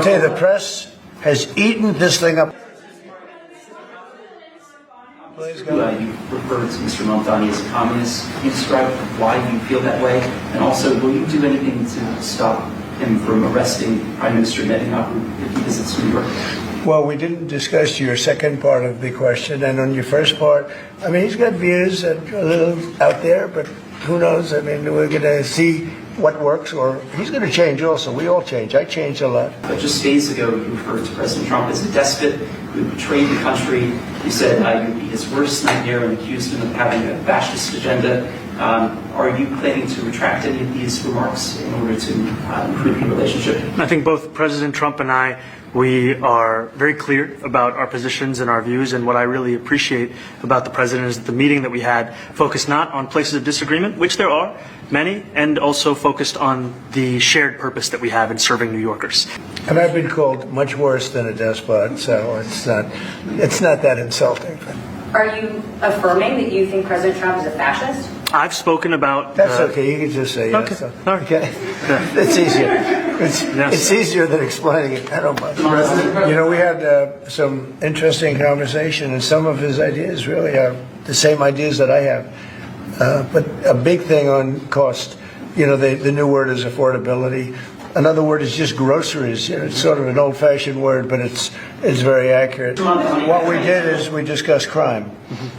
tell you, the press has eaten this thing up. Please go. You referred to Mr. Mamdani as a communist. Can you describe why you feel that way? And also, will you do anything to stop him from arresting Prime Minister Netanyahu if he visits New York? Well, we didn't discuss your second part of the question. And on your first part, I mean, he's got views that are a little out there, but who knows? I mean, we're going to see what works, or he's going to change also. We all change. I changed a lot. But just days ago, you referred to President Trump as a despot who betrayed the country. You said you'd be his worst nightmare and accused him of having a fascist agenda. Are you planning to retract any of these remarks in order to improve your relationship? I think both President Trump and I, we are very clear about our positions and our views, and what I really appreciate about the President is that the meeting that we had focused not on places of disagreement, which there are many, and also focused on the shared purpose that we have in serving New Yorkers. And I've been called much worse than a despot, so it's not that insulting. Are you affirming that you think President Trump is a fascist? I've spoken about... That's okay. You can just say yes. Okay. Okay. It's easier. It's easier than explaining it. I don't mind. You know, we had some interesting conversation, and some of his ideas really are the same ideas that I have. But a big thing on cost, you know, the new word is affordability. Another word is just groceries. You know, it's sort of an old-fashioned word, but it's very accurate. What we did is we discussed crime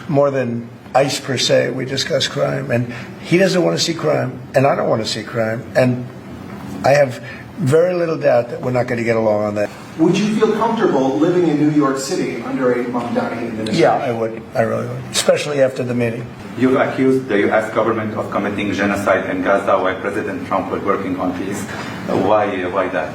more than ICE per se. We discussed crime, and he doesn't want to see crime, and I don't want to see crime, and I have very little doubt that we're not going to get along on that. Would you feel comfortable living in New York City under a Mamdani administration? Yeah, I would. I really would, especially after the meeting. You've accused the U.S. government of committing genocide in Gaza while President Trump was working on peace. Why that?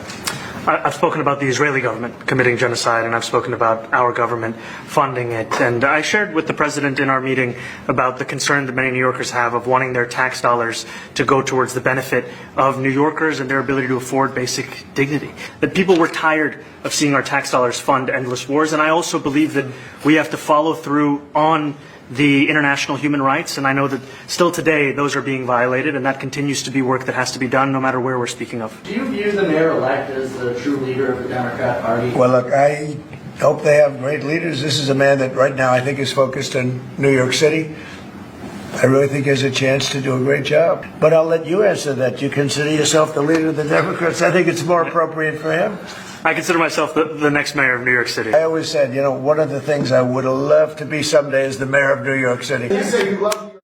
I've spoken about the Israeli government committing genocide, and I've spoken about our government funding it. And I shared with the President in our meeting about the concern that many New Yorkers have of wanting their tax dollars to go towards the benefit of New Yorkers and their ability to afford basic dignity. That people were tired of seeing our tax dollars fund endless wars. And I also believe that we have to follow through on the international human rights, and I know that still today those are being violated, and that continues to be work that has to be done no matter where we're speaking of. Do you view the mayor-elect as the true leader of the Democrat Party? Well, look, I hope they have great leaders. This is a man that right now I think is focused in New York City. I really think he has a chance to do a great job. But I'll let you answer that. You consider yourself the leader of the Democrats? I think it's more appropriate for him. I consider myself the next mayor of New York City. I always said, you know, one of the things I would love to be someday is the mayor of New York City. You say you love